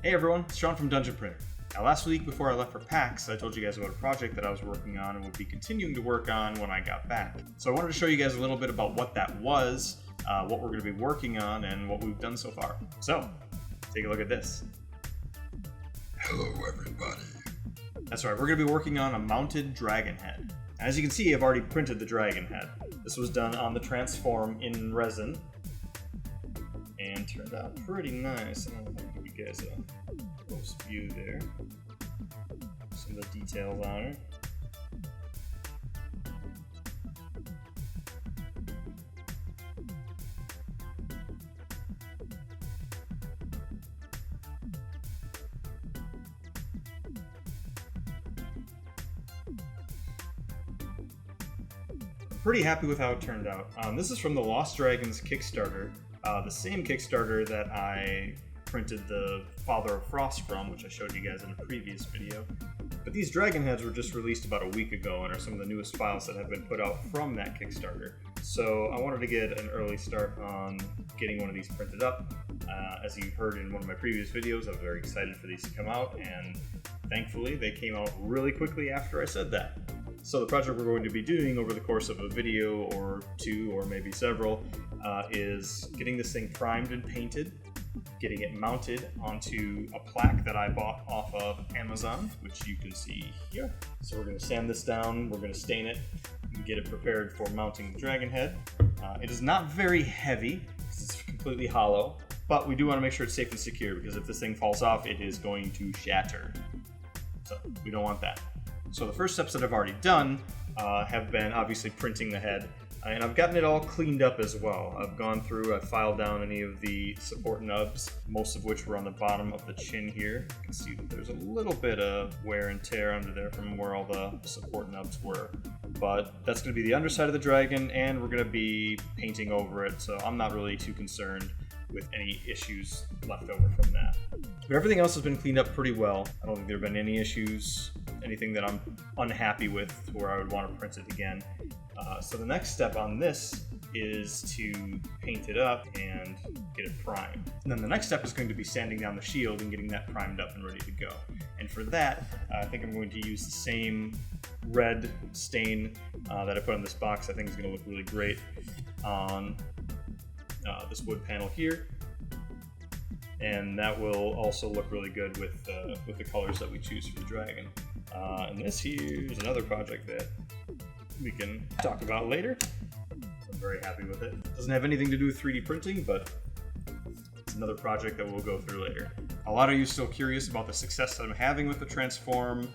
Hey everyone, it's Sean from Dungeon Printer. Now last week before I left for PAX, I told you guys about a project that I was working on and would be continuing to work on when I got back. So I wanted to show you guys a little bit about what that was, what we're going to be working on, and what we've done so far. So, take a look at this. Hello everybody. That's right, we're going to be working on a mounted dragon head. As you can see, I've already printed the dragon head. This was done on the transform in resin, and turned out pretty nice. I'm going to give you guys a close view there. Some of the details on it. Pretty happy with how it turned out. This is from the Lost Dragons Kickstarter, the same Kickstarter that I printed the Father of Frost from, which I showed you guys in a previous video. But these dragon heads were just released about a week ago and are some of the newest files that have been put out from that Kickstarter. So I wanted to get an early start on getting one of these printed up. As you heard in one of my previous videos, I'm very excited for these to come out, and thankfully they came out really quickly after I said that. So the project we're going to be doing over the course of a video or two, or maybe several, is getting this thing primed and painted, getting it mounted onto a plaque that I bought off of Amazon, which you can see here. So we're going to sand this down, we're going to stain it, and get it prepared for mounting the dragon head. It is not very heavy, because it's completely hollow, but we do want to make sure it's safe and secure, because if this thing falls off, it is going to shatter. So we don't want that. So the first steps that I've already done have been obviously printing the head, and I've gotten it all cleaned up as well. I've gone through, I've filed down any of the support nubs, most of which were on the bottom of the chin here. You can see that there's a little bit of wear and tear under there from where all the support nubs were. But that's going to be the underside of the dragon, and we're going to be painting over it, so I'm not really too concerned with any issues left over from that. But everything else has been cleaned up pretty well. I don't think there have been any issues, anything that I'm unhappy with where I would want to print it again. So the next step on this is to paint it up and get it primed. And then the next step is going to be sanding down the shield and getting that primed up and ready to go. And for that, I think I'm going to use the same red stain that I put on this box. I think it's going to look really great on this wood panel here, and that will also look really good with the colors that we choose for the dragon. And this here is another project that we can talk about later. I'm very happy with it. Doesn't have anything to do with 3D printing, but it's another project that we'll go through later. A lot of you still curious about the success that I'm having with the transform.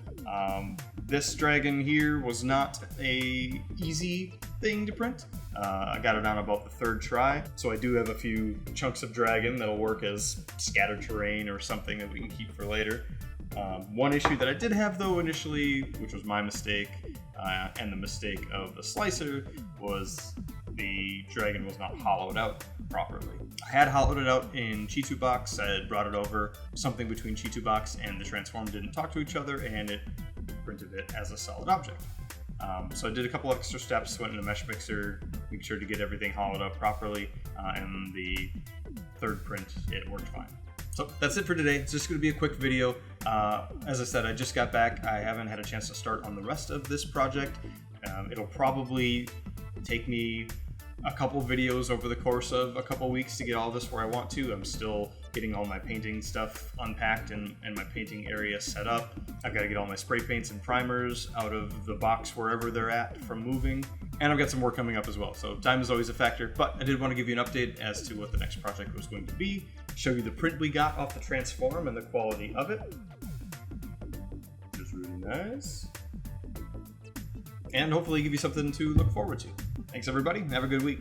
This dragon here was not a easy thing to print. I got it on about the third try, so I do have a few chunks of dragon that'll work as scattered terrain or something that we can keep for later. One issue that I did have though initially, which was my mistake, and the mistake of the slicer, was the dragon was not hollowed out properly. I had hollowed it out in Chitu Box. I had brought it over. Something between Chitu Box and the transform didn't talk to each other, and it printed it as a solid object. So I did a couple extra steps, went in a mesh mixer, make sure to get everything hollowed out properly, and the third print, it worked fine. So that's it for today. It's just going to be a quick video. As I said, I just got back. I haven't had a chance to start on the rest of this project. It'll probably take me a couple videos over the course of a couple weeks to get all this where I want to. I'm still getting all my painting stuff unpacked and my painting area set up. I've got to get all my spray paints and primers out of the box wherever they're at from moving. And I've got some work coming up as well. So time is always a factor, but I did want to give you an update as to what the next project was going to be, show you the print we got off the transform and the quality of it, which is really nice, and hopefully give you something to look forward to. Thanks everybody, have a good week.